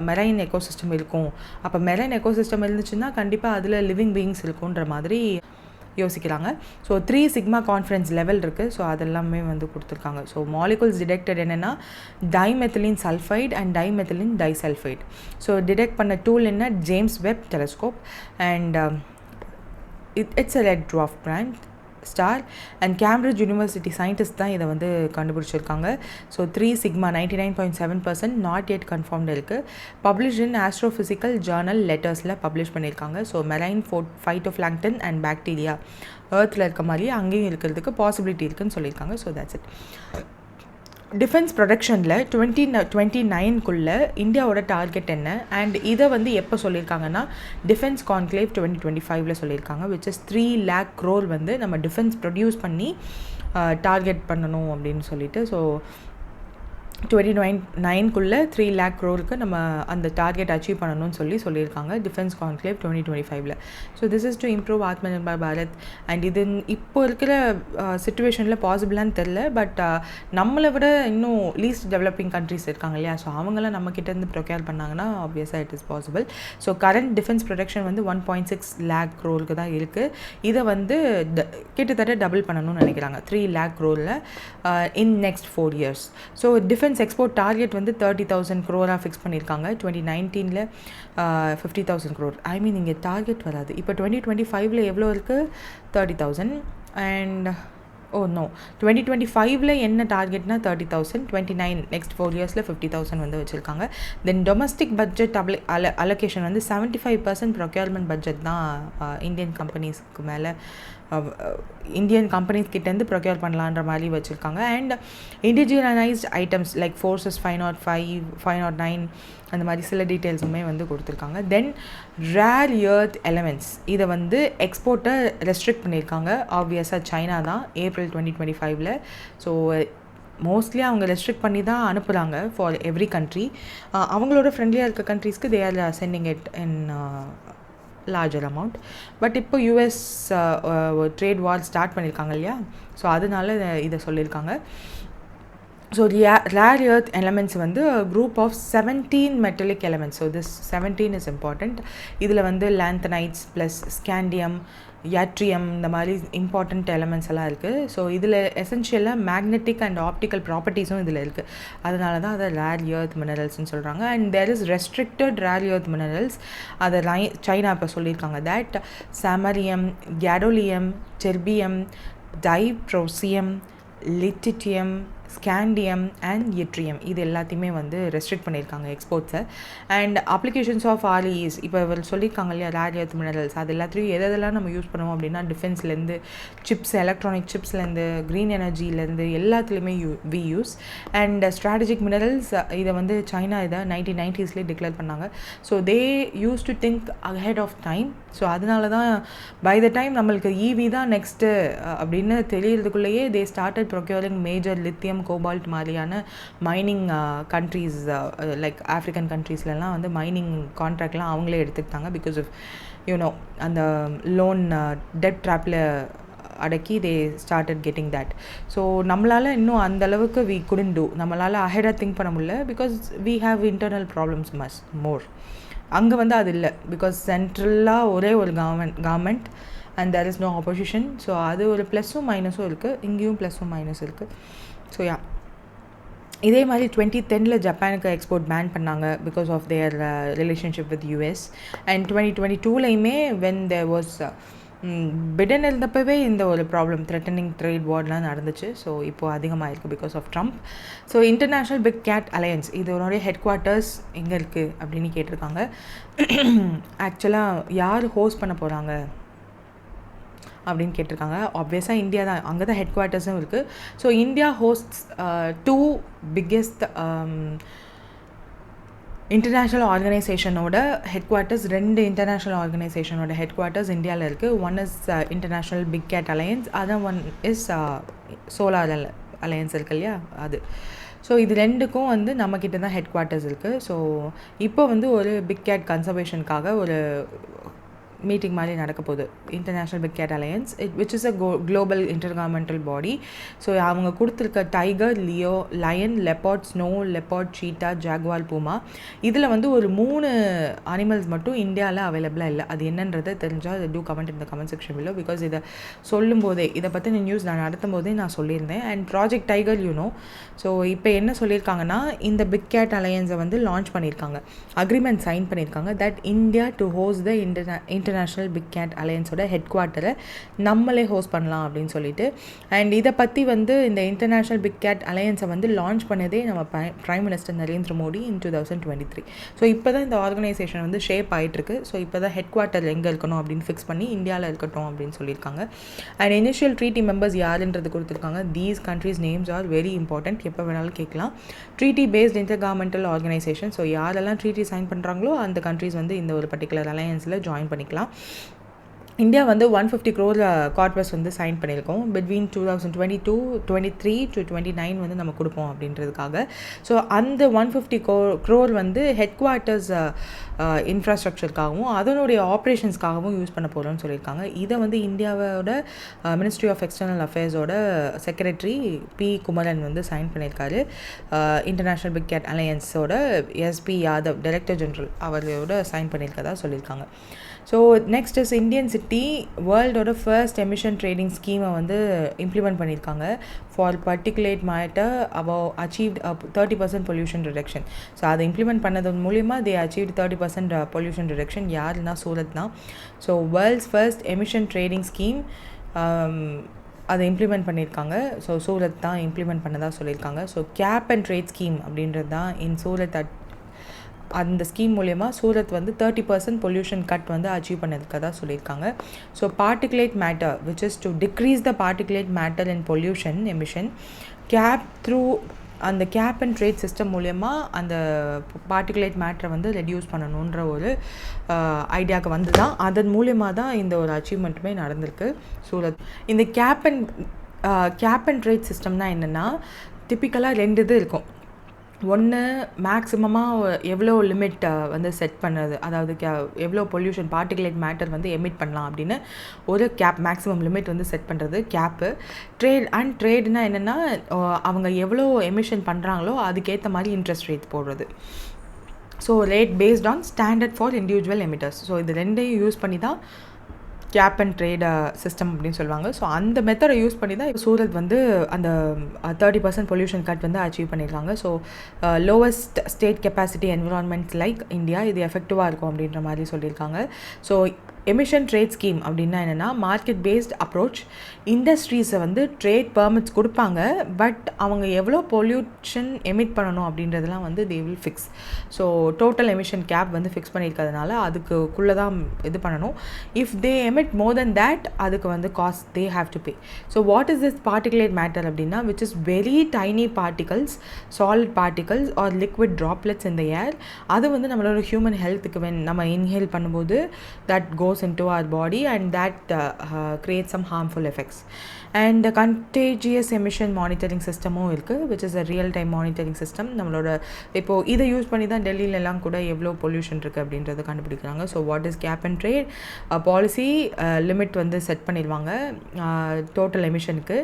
மெரைன் எக்கோசிஸ்டம் இருக்கும். அப்போ மெரைன் எக்கோசிஸ்டம் இருந்துச்சுன்னா கண்டிப்பாக அதில் லிவிங் பீயிங்ஸ் இருக்குன்ற மாதிரி யோசிக்கிறாங்க. ஸோ 3 சிக்மா கான்ஃபரன்ஸ் லெவல் இருக்குது. ஸோ அதெல்லாமே வந்து கொடுத்துருக்காங்க. ஸோ மாலிகுல்ஸ் டிடெக்டட் என்னென்னா dimethyl sulphide and dimethyl disulphide. So detect பண்ண டூல் என்ன, James Webb telescope. And it's a red dwarf star and Cambridge university scientist தான் இதை வந்து கண்டுபிடிச்சிருக்காங்க. So 3 sigma 99.7% not yet confirmed இருக்குது. பப்ளிஷ் இன் ஆஸ்ட்ரோஃபிசிக்கல் ஜேர்னல் லெட்டர்ஸில் publish பண்ணியிருக்காங்க. So marine phytoplankton and bacteria ஏர்த்தில் இருக்க மாதிரி அங்கேயும் இருக்கிறதுக்கு பாசிபிலிட்டி இருக்குதுன்னு சொல்லியிருக்காங்க. So that's it. டிஃபென்ஸ் ப்ரொடக்ஷனில் 2029 இந்தியாவோட டார்கெட் என்ன அண்ட் இதை வந்து எப்போ சொல்லியிருக்காங்கன்னா டிஃபென்ஸ் கான்க்ளேவ் 2025 சொல்லியிருக்காங்க. விச் இஸ் 3 lakh crore வந்து நம்ம டிஃபென்ஸ் ப்ரொடியூஸ் பண்ணி டார்கெட் பண்ணணும் அப்படின்னு சொல்லிட்டு. ஸோ 2029 3 lakh crore நம்ம அந்த டார்கெட் அச்சீவ் பண்ணணும்னு சொல்லியிருக்காங்க defence conclave 2025. So this is to improve Atma Nirbhar Bharat. And இது இப்போ இருக்கிற சிச்சுவேஷனில் பாசிபிளான்னு தெரில. பட் நம்மளை விட இன்னும் லீஸ்ட் டெவலப்பிங் கண்ட்ரிஸ் இருக்காங்க இல்லையா, ஸோ அவங்களாம் நம்மக்கிட்டேருந்து ப்ரொக்யூர் பண்ணாங்கன்னா ஆப்வியஸாக it is possible. So current defence production வந்து 1.6 lakh crore தான் இருக்குது. இதை வந்து கிட்டத்தட்ட டபுள் பண்ணணும்னு நினைக்கிறாங்க 3 lakh crore in next 4 years. So defence export target வந்து 30,000 crore ஃபிக்ஸ் பண்ணியிருக்காங்க. 2019 50,000 crore. ஐ மீன் இங்கே டார்கெட் வராது. இப்போ 2025 எவ்வளோ இருக்குது, 30,000. அண்ட் நோ 2025 என்ன டார்கெட்னா 30,000. 29 நெக்ஸ்ட் 4 years 50,000 வந்து வச்சுருக்காங்க. தென் டொமஸ்டிக் பட்ஜெட் அலோகேஷன் வந்து 75% ப்ரொக்யூர்மெண்ட் பட்ஜெட் தான் இந்தியன் கம்பெனிஸ்க்கு மேலே இந்தியன் கம்பெனிஸ் கிட்டேருந்து ப்ரொக்யூர் பண்ணலான்ற மாதிரி வச்சுருக்காங்க. அண்ட் இண்டிஜினலைஸ்ட் ஐட்டம்ஸ் லைக் ஃபோர்ஸஸ் 505 509 அந்த மாதிரி சில டீட்டெயில்ஸுமே வந்து கொடுத்துருக்காங்க. தென் ரேர் எர்த் எலமெண்ட்ஸ் இதை வந்து எக்ஸ்போர்ட்டை ரெஸ்ட்ரிக்ட் பண்ணியிருக்காங்க. ஆப்வியஸாக சைனா தான் ஏப்ரல் 2025. ஸோ மோஸ்ட்லி அவங்க ரெஸ்ட்ரிக்ட் பண்ணி தான் அனுப்புகிறாங்க ஃபார் எவ்ரி கண்ட்ரி. அவங்களோட ஃப்ரெண்ட்லியாக இருக்க கண்ட்ரீஸ்க்கு they are sending it in larger amount. But இப்போ யூஎஸ் ட்ரேட் வார் ஸ்டார்ட் பண்ணியிருக்காங்க இல்லையா, ஸோ அதனால இதை சொல்லியிருக்காங்க. ஸோ ரேர் எர்த் எலமெண்ட்ஸ் வந்து group of 17 metallic elements. So this 17 is important. இதில் வந்து லாந்தனைட்ஸ் ப்ளஸ் ஸ்கேண்டியம், யாட்ரியம் இந்த மாதிரி இம்பார்ட்டண்ட் எலமெண்ட்ஸ் எல்லாம் இருக்குது. ஸோ இதில் எசென்ஷியலாக மேக்னெட்டிக் அண்ட் ஆப்டிக்கல் ப்ராப்பர்ட்டிஸும் இதில் இருக்குது. அதனால தான் அதை ரேர் எர்த் மினரல்ஸ்னு சொல்கிறாங்க. And there is restricted rare earth minerals. அதை சைனா இப்போ சொல்லியிருக்காங்க that samarium, gadolinium, terbium, dysprosium, lutetium, scandium and yttrium இது எல்லாத்தையுமே வந்து ரெஸ்ட்ரிக்ட் பண்ணியிருக்காங்க எக்ஸ்போர்ட்ஸை. அண்ட் அப்ளிகேஷன்ஸ் ஆஃப் REs இப்போ இவர் சொல்லியிருக்காங்க இல்லையா ரேர் எர்த் மினரல்ஸ், அது எல்லாத்தையும் எதெல்லாம் நம்ம யூஸ் பண்ணுவோம் அப்படின்னா டிஃபென்ஸ்லேருந்து சிப்ஸ், எலக்ட்ரானிக் சிப்ஸ்லேருந்து, க்ரீன் எனர்ஜிலேருந்து எல்லாத்துலேயுமே we use. And strategic minerals இதை வந்து சைனா இதை 1990s டிக்ளேர் பண்ணாங்க. So they use to think ahead of time. So அதனால தான் பை த டைம் நம்மளுக்கு EV தான் நெக்ஸ்ட்டு அப்படின்னு தெரியறதுக்குள்ளேயே they started procuring major lithium, cobalt மாதிரியான மைனிங் கண்ட்ரீஸ் லைக் ஆஃப்ரிக்கன் கண்ட்ரீஸ்லாம் வந்து மைனிங் கான்ட்ராக்ட்லாம் அவங்களே எடுத்துக்கிட்டாங்க. பிகாஸ் ஆஃப் யூனோ அந்த லோன் டெட் ட்ராப்பில் அடக்கி they started getting that. So நம்மளால் இன்னும் அந்தளவுக்கு வி குடன்ட் டூ, நம்மளால் அஹெடாக திங்க் பண்ண முடியல. Because we have internal problems more. அங்கே வந்து அது இல்லை. பிகாஸ் சென்ட்ரலாக ஒரே ஒரு government and there is no opposition. So அது ஒரு ப்ளஸ்ஸும் மைனஸும் இருக்குது. இங்கேயும் ப்ளஸ்ஸும் மைனஸ் இருக்குது. ஸோ இதே மாதிரி 2010 ஜப்பானுக்கு எக்ஸ்போர்ட் பேன் பண்ணாங்க because of their relationship with US. And 2022 when there was Biden இருந்தப்பவே இந்த ஒரு ப்ராப்ளம் த்ரெட்டனிங் ட்ரேட் வார்லாம் நடந்துச்சு. ஸோ இப்போது அதிகமாக இருக்குது because of Trump. So international big cat alliance இதோடைய ஹெட் குவார்ட்டர்ஸ் எங்கே இருக்குது அப்படின்னு கேட்டிருக்காங்க. ஆக்சுவலாக யார் ஹோஸ்ட் பண்ண போகிறாங்க அப்படின்னு கேட்டிருக்காங்க. ஆப்வியஸாக இந்தியா தான், அங்கே தான் ஹெட் குவார்ட்டர்ஸும் இருக்குது. So India hosts 2 biggest international ஆர்கனைசேஷனோட ஹெட் குவார்ட்டர்ஸ், 2 இன்டர்நேஷ்னல் ஆர்கனைசேஷனோட ஹெட் குவார்ட்டர்ஸ் இந்தியாவில் இருக்குது. One is international big cat alliance, other one is solar alliance இருக்கு இல்லையா அது. ஸோ இது ரெண்டுக்கும் வந்து நம்மக்கிட்ட தான் ஹெட் குவார்ட்டர்ஸ் இருக்குது. ஸோ இப்போ வந்து ஒரு பிக் கேட் கன்சர்வேஷனுக்காக ஒரு மீட்டிங் மாதிரி நடக்க போகுது, international big cat alliance, which is a global intergovernmental body. So அவங்க கொடுத்துருக்க tiger, lion, leopard, snow leopard, cheetah, jaguar, puma, இதில் வந்து ஒரு 3 அனிமல்ஸ் மட்டும் இந்தியாவில் அவைலபிளாக இல்லை. அது என்னன்றதை தெரிஞ்சால் டூ கமெண்ட் இந்த கமெண்ட் செக்ஷன் பிலோ. பிகாஸ் இதை சொல்லும் போதே, இதை பற்றி நியூஸ் நான் நடத்தும் போதே நான் சொல்லியிருந்தேன். அண்ட் ப்ராஜெக்ட் டைகர் ஸோ இப்போ என்ன சொல்லியிருக்காங்கன்னா, இந்த பிக் கேட் அலையன்ஸை வந்து லான்ச் பண்ணியிருக்காங்க, அக்ரிமெண்ட் சைன் பண்ணியிருக்காங்க, that India to host the international big cat அலையன்ஸோட ஹெட் குவார்ட்டரை நம்மளே ஹோஸ்ட் பண்ணலாம் அப்படின்னு சொல்லிட்டு. அண்ட் இதை பற்றி வந்து இந்த இன்டர்நேஷ்னல் பிக் கேட் அலையன்ஸை வந்து லான்ச் பண்ணதே நம்ம பிரைம் மினிஸ்டர் நரேந்திர மோடி இன் 2023. ஸோ இப்போ தான் இந்த ஆர்கனைசேஷன் வந்து ஷேப் ஆகிட்டுருக்கு. ஸோ இப்போ தான் ஹெட் குவார்ட்டர் எங்கே இருக்கணும் அப்படின்னு ஃபிக்ஸ் பண்ணி இந்தியாவில் இருக்கட்டும் அப்படின்னு சொல்லியிருக்காங்க. அண்ட் இனிஷியல் ட்ரீட்டி மெம்பர்ஸ் யாருன்றது கொடுத்துருக்காங்க. These countries names are very important, எப்போ வேணாலும் கேட்கலாம். Treaty based intergovernmental organisation. So யாரெல்லாம் ட்ரீட்டி சைன் பண்ணுறாங்களோ அந்த கண்ட்ரீஸ் வந்து இந்த ஒரு பர்டிகுலர் அலையன்ஸில் ஜாயின் பண்ணிக்கலாம். இந்தியா வந்து 150 crore கார்பஸ் வந்து சைன் பண்ணியிருக்கோம். பிட்வீன் 2022, 23 to 29 வந்து நம்ம கொடுப்போம் அப்படின்றதுக்காக. ஸோ அந்த 150 crore வந்து ஹெட் குவார்ட்டர்ஸ் இன்ஃப்ராஸ்ட்ரக்சருக்காகவும் அதனுடைய ஆப்ரேஷன்ஸ்க்காகவும் யூஸ் பண்ண போகிறோம்னு சொல்லியிருக்காங்க. இதை வந்து இந்தியாவோட மினிஸ்ட்ரி ஆஃப் எக்ஸ்டர்னல் அஃபேர்ஸோட செக்ரட்டரி பி குமரன் வந்து சைன் பண்ணியிருக்காரு. இன்டர்நேஷ்னல் பிக் கேட் அலையன்ஸோட எஸ்பி யாதவ் டைரக்டர் ஜெனரல் அவரோட சைன் பண்ணியிருக்கதா சொல்லியிருக்காங்க. So next is Indian city வேர்ல்டோட ஃபர்ஸ்ட் எமிஷன் ட்ரேடிங் ஸ்கீமை வந்து இம்ப்ளிமெண்ட் பண்ணியிருக்காங்க for particulate matter above achieved 30% pollution reduction. So அதை இம்ப்ளிமெண்ட் பண்ணது மூலிமா தே அச்சீவ்ட் 30% பொல்யூஷன் ரிடக்ஷன். யாருன்னா சூரத் தான். So world's first emission trading scheme அதை இம்ப்ளிமெண்ட் பண்ணியிருக்காங்க. ஸோ சூரத் தான் இம்ப்ளிமெண்ட் பண்ணதாக சொல்லியிருக்காங்க. So cap and trade scheme அப்படின்றது தான் இன் சூரத். அந்த ஸ்கீம் மூலயமா சூரத் வந்து 30% பொல்யூஷன் கட் வந்து அச்சீவ் பண்ணதுக்காக சொல்லியிருக்காங்க. So particulate matter which is to decrease the particulate matter and pollution emission cap through அந்த கேப் அண்ட் ட்ரேட் சிஸ்டம் மூலயமா அந்த பார்ட்டிகுலேட் மேட்டரை வந்து ரெடியூஸ் பண்ணணுன்ற ஒரு ஐடியாவுக்கு வந்து தான், அதன் மூலயமா தான் இந்த ஒரு அச்சீவ்மெண்ட்டுமே நடந்திருக்கு சூரத். இந்த கேப் அண்ட் ட்ரேட் சிஸ்டம்னா என்னென்னா, டிப்பிக்கலாக 2 இது இருக்கும். ஒன்று மேக்ஸிமமாக எவ்வளோ லிமிட் வந்து செட் பண்ணுறது, அதாவது எவ்வளோ பொல்யூஷன் பார்ட்டிகுலேட் மேட்டர் வந்து எமிட் பண்ணலாம் அப்படின்னு ஒரு மேக்ஸிமம் லிமிட் வந்து செட் பண்ணுறது கேப்பு. ட்ரேட்னா என்னென்னா, அவங்க எவ்வளோ எமிஷன் பண்ணுறாங்களோ அதுக்கேற்ற மாதிரி இன்ட்ரெஸ்ட் ரேட் போடுறது. So rate based on standard for individual emitters. So இது 2ஐயும் யூஸ் பண்ணி தான் கேப் அண்ட் ட்ரேட் சிஸ்டம் அப்படின்னு சொல்லுவாங்க. ஸோ அந்த மெத்தடை யூஸ் பண்ணி தான் சூரத் வந்து அந்த 30% பொல்யூஷன் கட் வந்து அச்சீவ் பண்ணியிருக்காங்க. So lowest state capacity environment like India இது எஃபெக்டிவாக இருக்கும் அப்படின்ற மாதிரி சொல்லியிருக்காங்க. ஸோ எமிஷன் ட்ரேட் ஸ்கீம் அப்படின்னா என்னென்னா, மார்க்கெட் பேஸ்ட் அப்ரோச். இண்டஸ்ட்ரீஸை வந்து ட்ரேட் பெர்மிட்ஸ் கொடுப்பாங்க, பட் அவங்க எவ்வளோ பொல்யூஷன் எமிட் பண்ணணும் அப்படின்றதெல்லாம் வந்து they will fix. So total emission cap வந்து ஃபிக்ஸ் பண்ணியிருக்கிறதுனால அதுக்குள்ளே தான் இது பண்ணணும். If they emit more then that அதுக்கு வந்து cost they have to pay. So what is this particulate matter அப்படின்னா, which is very tiny particles, solid particles or liquid droplets in the air. அது வந்து நம்மளோட ஹியூமன் ஹெல்த்துக்கு நம்ம inhale பண்ணும்போது that goes into our body and that creates some harmful effects. And the contagious emission monitoring systemமும் இருக்குது, which is a real time monitoring system. நம்மளோட இப்போது இதை யூஸ் பண்ணி தான் டெல்லியிலலாம் கூட எவ்வளோ பொல்யூஷன் இருக்குது அப்படின்றத கண்டுபிடிக்கிறாங்க. So what is cap and trade policy limit வந்து செட் பண்ணிடுவாங்க டோட்டல் எமிஷனுக்கு.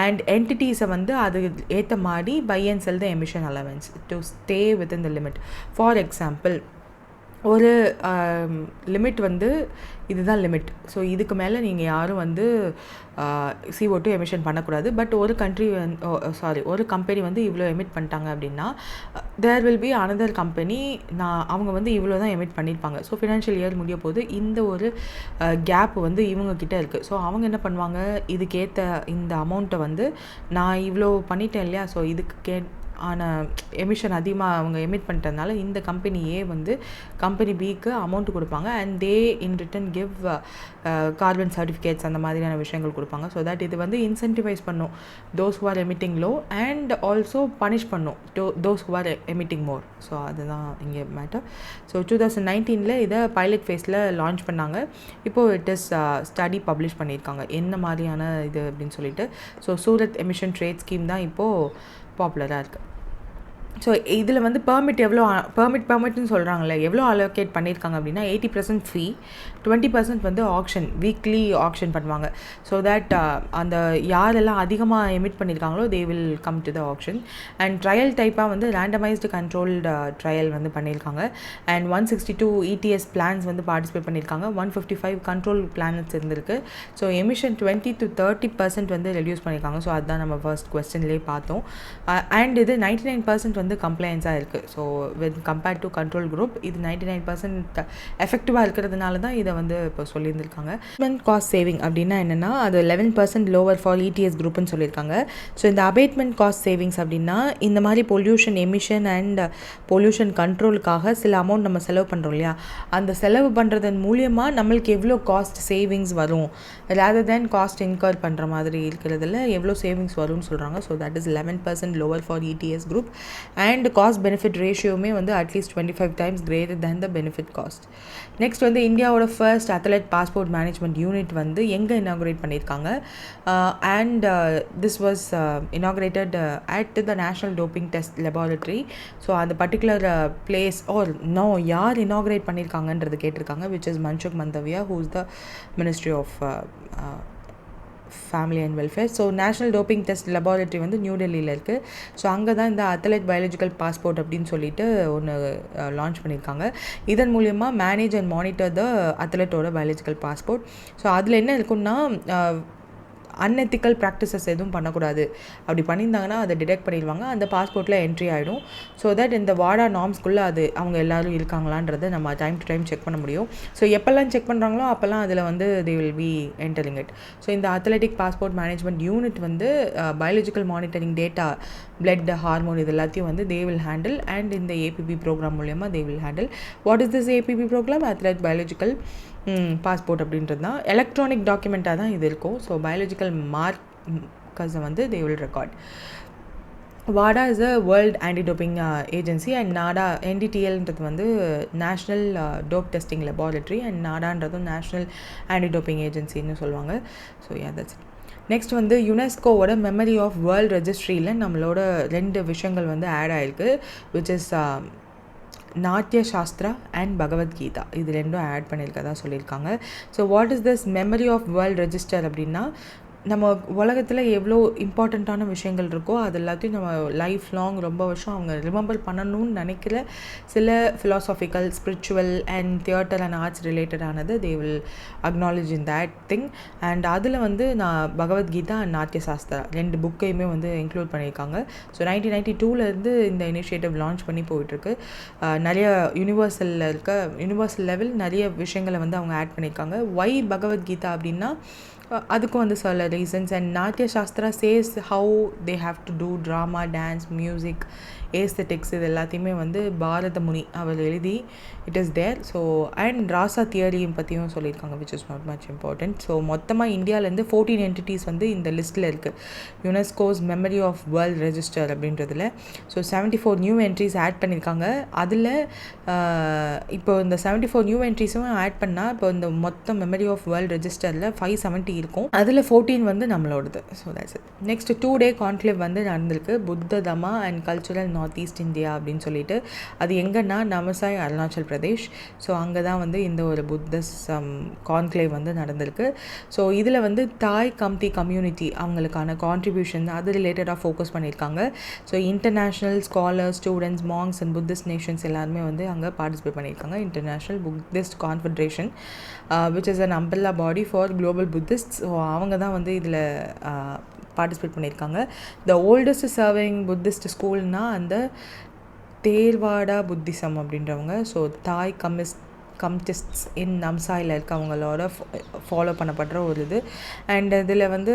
அண்ட் என்டிட்டிஸை வந்து அது ஏற்ற மாதிரி buy and sell the emission allowance to stay within the limit. For example, ஒரு லிமிட் வந்து இதுதான் லிமிட். ஸோ இதுக்கு மேலே நீங்கள் யாரும் வந்து CO2 எமிஷன் பண்ணக்கூடாது. பட் ஒரு கம்பெனி வந்து இவ்வளோ எமிட் பண்ணிட்டாங்க அப்படின்னா there will be another company, அவங்க வந்து இவ்வளோ தான் எமிட் பண்ணியிருப்பாங்க. ஸோ ஃபினான்ஷியல் இயர் முடிய போது இந்த ஒரு கேப் வந்து இவங்கக்கிட்ட இருக்குது. ஸோ அவங்க என்ன பண்ணுவாங்க, இதுக்கேற்ற இந்த அமௌண்ட்டை வந்து நான் இவ்வளோ பண்ணிட்டேன் இல்லையா, ஸோ இதுக்கு ஆனால் எமிஷன் அதிகமாக அவங்க எமிட் பண்ணிட்டதுனால இந்த கம்பெனி ஏ வந்து கம்பெனி பிக்கு அமௌண்ட் கொடுப்பாங்க. And they in return give carbon certificates அந்த மாதிரியான விஷயங்கள் கொடுப்பாங்க. ஸோ தட் இது வந்து இன்சென்டிவைஸ் பண்ணும் those who are emitting low and also punish பண்ணும் those who are emitting more. So அதுதான் இங்கே மேட்டர். ஸோ 2019 இதை பைலட் ஃபேஸில் லான்ச் பண்ணாங்க. இப்போது இட் இஸ் ஸ்டடி பப்ளிஷ் பண்ணியிருக்காங்க என்ன மாதிரியான இது அப்படின்னு சொல்லிட்டு. So Surat emission trade scheme தான் இப்போது பாப்புலராக இருக்குது. ஸோ இதில் வந்து பெர்மிட்னு சொல்கிறாங்களே எவ்வளோ அலோகேட் பண்ணியிருக்காங்க அப்படின்னா 80% ஃப்ரீ, 20% வந்து ஆக்ஷன், வீக்லி ஆக்ஷன் பண்ணுவாங்க. ஸோ தட் அந்த யாரெல்லாம் அதிகமாக எமிட் பண்ணியிருக்காங்களோ they will come to the action. And trial டைப்பாக வந்து ரேண்டமைஸ்டு கண்ட்ரோல்டு ட்ரையல் வந்து பண்ணியிருக்காங்க. அண்ட் 162 ETS பிளான்ஸ் வந்து பார்ட்டிசிபேட் பண்ணியிருக்காங்க. 155 கண்ட்ரோல் பிளானட்ஸ் இருந்திருக்கு. ஸோ எமிஷன் 20 to 30% வந்து ரெடியூஸ் பண்ணியிருக்காங்க. ஸோ அதுதான் நம்ம ஃபர்ஸ்ட் கொஸ்டின்லேயே பார்த்தோம். அண்ட் இது 99% வந்து கம்ப்ளைன்ஸாக இருக்குது. So with compared to control group இது 99% எஃபெக்டிவாக இருக்கிறதுனால தான் இதை வந்து இப்போ சொல்லியிருந்திருக்காங்க. அபேட்மெண்ட் காஸ்ட் சேவிங் அப்படின்னா என்னென்னா அது 11% லோவர் ஃபார் ETS குரூப்னு சொல்லியிருக்காங்க. ஸோ இந்த அபேட்மெண்ட் காஸ்ட் சேவிங்ஸ் அப்படின்னா இந்த மாதிரி பொல்யூஷன் எமிஷன் அண்ட் பொல்யூஷன் கண்ட்ரோலுக்காக சில அமௌண்ட் நம்ம செலவு பண்ணுறோம் இல்லையா, அந்த செலவு பண்ணுறதன் மூலியமாக நம்மளுக்கு எவ்வளோ காஸ்ட் சேவிங்ஸ் வரும் ரேதர் தேன் காஸ்ட் இன்கர் பண்ணுற மாதிரி இருக்கிறதுல எவ்வளோ சேவிங்ஸ் வரும்னு சொல்கிறாங்க. So that is 11% lower for ETS group. And cost benefit ரேஷியோமே வந்து at least 25 times greater than the benefit cost. Next வந்து இந்தியாவோட first athlete passport management unit வந்து எங்கே இனாகுரேட் பண்ணியிருக்காங்க. And this was inaugurated at the national doping test laboratory. So அந்த particular place யார் inaugurate பண்ணியிருக்காங்கன்றது கேட்டிருக்காங்க, which is Mansukh Mandaviya, who is the ministry of family and welfare. So national doping test laboratory வந்து new டெல்லியில் இருக்குது. So அங்கே தான் இந்த அத்லெட் பயாலஜிக்கல் பாஸ்போர்ட் அப்படின்னு சொல்லிட்டு ஒன்று லான்ச் பண்ணியிருக்காங்க. இதன் மூலயமா மேனேஜ் அண்ட் மானிட்டர் த அத்லெட்டோட பயாலஜிக்கல் பாஸ்போர்ட். ஸோ அதில் என்ன இருக்குன்னா அன்எத்திக்கல் ப்ராக்டிசஸ் எதுவும் பண்ணக்கூடாது. அப்படி பண்ணியிருந்தாங்கன்னா அதை டிடெக்ட் பண்ணிடுவாங்க, அந்த பாஸ்போர்ட்டில் என்ட்ரி ஆகிடும். ஸோ தட் இந்த வாடா நார்ம்ஸ்குள்ளே அது அவங்க எல்லோரும் இருக்காங்களான்றதை நம்ம டைம் டு டைம் செக் பண்ண முடியும். ஸோ எப்போல்லாம் செக் பண்ணுறாங்களோ அப்போல்லாம் அதில் வந்து they will be entering it. So இந்த அத்லெட்டிக் பாஸ்போர்ட் மேனேஜ்மெண்ட் யூனிட் வந்து biological monitoring data, blood, hormone இது எல்லாத்தையும் வந்து தே வில் ஹேண்டில். அண்ட் இந்த APP ப்ரோக்ராம் மூலயமா they will handle. What is this APP programme? Athlete biological passport அப்படின்றது தான் electronic டாக்குமெண்ட்டாக தான் இது இருக்கும். ஸோ பயாலஜிக்கல் மார்க்கர்ஸை வந்து தே வில் ரெக்கார்ட். வாடா is a world anti doping agency and NADA NDTLன்றது வந்து national dope testing laboratory and நாடான்றதும் நேஷ்னல் ஆன்டி டோப்பிங் ஏஜென்சின்னு சொல்லுவாங்க. So that's it. நெக்ஸ்ட் வந்து யுனெஸ்கோவோட மெமரி ஆஃப் வேர்ல்ட் ரெஜிஸ்ட்ரியில் நம்மளோட 2 விஷயங்கள் வந்து ஆட் ஆகிருக்கு, விச் இஸ் நாட்டிய சாஸ்திரா அண்ட் பகவத்கீதா. இது 2ம் ஆட் பண்ணியிருக்கதா சொல்லியிருக்காங்க. So what is this memory of world register அப்படின்னா நம்ம உலகத்தில் எவ்வளோ இம்பார்ட்டண்ட்டான விஷயங்கள் இருக்கோ அது எல்லாத்தையும் நம்ம லைஃப் லாங் ரொம்ப வருஷம் அவங்க ரிமெம்பர் பண்ணணும்னு நினைக்கிற சில philosophical, spiritual and theatre and arts ரிலேட்டடானது they will acknowledge in that thing. And அதில் வந்து நான் பகவத்கீதா அண்ட் நாட்டிய சாஸ்திரா 2 புக்கையுமே வந்து இன்க்ளூட் பண்ணியிருக்காங்க. ஸோ 1992 இந்த இனிஷியேட்டிவ் லான்ச் பண்ணி போயிட்டுருக்கு. நிறைய யூனிவர்சல் லெவல் நிறைய விஷயங்களை வந்து அவங்க ஆட் பண்ணியிருக்காங்க. ஒய் பகவத்கீதா அப்படின்னா அதுக்கும் வந்து சில reasons. And Natya Shastra says how they have to do drama, dance, music, aesthetics இது எல்லாத்தையுமே வந்து பாரத முனி அவர் எழுதி it is there. So and rasa தியரியும் பற்றியும் சொல்லியிருக்காங்க, which is not much important. So மொத்தமாக இந்தியாவிலேருந்து 14 entities வந்து இந்த லிஸ்ட்டில் இருக்குது UNESCO's memory of world register அப்படின்றதுல. ஸோ 74 நியூ என்ட்ரிஸ் ஆட் பண்ணியிருக்காங்க. அதில் இப்போ இந்த 74 நியூ என்ட்ரிஸும் ஆட் பண்ணால் இப்போ இந்த மொத்த மெமரி ஆஃப் வேர்ல்ட் ரெஜிஸ்டரில் 570 இருக்கும். அதில் 14 வந்து நம்மளோடது. So that's it. Next 2 day conclave வந்து நடந்திருக்கு, Buddha Dhamma and cultural north east India அப்படின்னு சொல்லிட்டு. அது எங்கன்னா நமசாய், அருணாச்சல் பிரதேஷ். ஸோ அங்கே தான் வந்து இந்த ஒரு புத்திசம் கான்க்ளேவ் வந்து நடந்திருக்கு. ஸோ இதில் வந்து தாய் கம்தி கம்யூனிட்டி அவங்களுக்கான கான்ட்ரிபியூஷன் அது ரிலேட்டடாக ஃபோக்கஸ் பண்ணியிருக்காங்க. So international scholars, students, monks and Buddhist nations எல்லாருமே வந்து அங்கே பார்ட்டிசிபேட் பண்ணியிருக்காங்க. International Buddhist confederation which is an umbrella body for global Buddhist. So அவங்க தான் வந்து இதில் பார்ட்டிசிபேட் பண்ணியிருக்காங்க. த ஓல்டஸ்ட் சர்விங் புத்திஸ்ட் ஸ்கூல்னால் அந்த தேர்வாடா புத்திசம் அப்படின்றவங்க. ஸோ தாய் கம்டிஸ்ட்ஸ் இன் நம்சாயில் இருக்கவங்களோட ஃபாலோ பண்ணப்படுற ஒரு இது. அண்ட் இதில் வந்து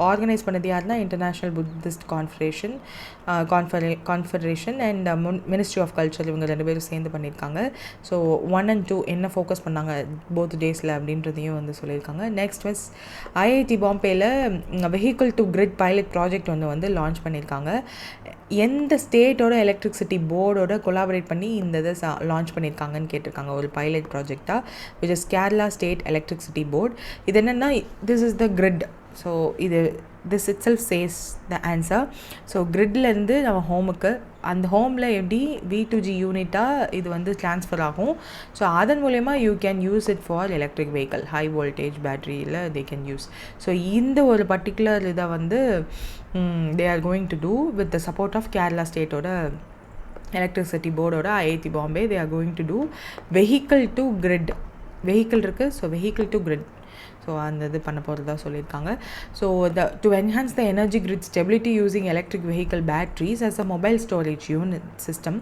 ஆர்கனைஸ் பண்ணது யாருன்னா international Buddhist confederation and ministry of culture, இவங்க 2 பேரும் சேர்ந்து பண்ணியிருக்காங்க. ஸோ 1 and 2 என்ன ஃபோக்கஸ் பண்ணாங்க போத் டேஸில் அப்படின்றதையும் வந்து சொல்லியிருக்காங்க. நெக்ஸ்ட் வந்து IIT பாம்பேயில் vehicle to grid pilot project வந்து லான்ச் பண்ணியிருக்காங்க. எந்த ஸ்டேட்டோட எலக்ட்ரிசிட்டி போர்டோட கொலாபரேட் பண்ணி இந்த இதை லான்ச் பண்ணியிருக்காங்கன்னு கேட்டிருக்காங்க ஒரு பைலட் ப்ராஜெக்டாக, which is Kerala state electricity board. இது என்னென்னா this is the grid. So இது this itself says the answer. So கிரிட்லேருந்து நம்ம ஹோமுக்கு, அந்த ஹோமில் எப்படி V2G யூனிட்டாக இது வந்து ட்ரான்ஸ்ஃபர் ஆகும். ஸோ அதன் மூலயமா you can use it for electric vehicle, high voltage பேட்ரியில் தே கேன் யூஸ். ஸோ இந்த ஒரு பர்டிகுலர் இதை வந்து they are going to do with the support of Kerala ஸ்டேட்டோட எலக்ட்ரிசிட்டி போர்டோட IIT Bombay. They are going to do vehicle to grid. Vehicle இருக்குது, so vehicle to grid. So அந்த இது பண்ண போகிறதா சொல்லியிருக்காங்க. So to enhance the energy grid stability using electric vehicle batteries as a mobile storage unit system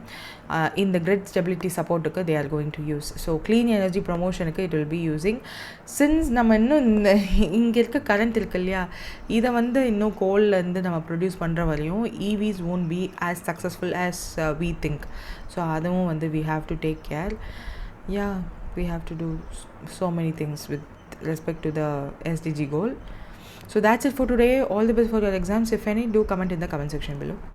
இந்த grid stability சப்போர்ட்டுக்கு they are going to use. So clean energy ப்ரொமோஷனுக்கு it will be using. Since நம்ம இன்னும் இந்த இங்கே இருக்க current இருக்கு இல்லையா, இதை வந்து இன்னும் கோல்லேருந்து நம்ம ப்ரொடியூஸ் பண்ணுற வரையும் EVs won't be as successful as we think. So அதுவும் வந்து we have to take care. Yeah, we have to do so many things with respect to the SDG goal. So that's it for today. All the best for your exams. If any, do comment in the comment section below.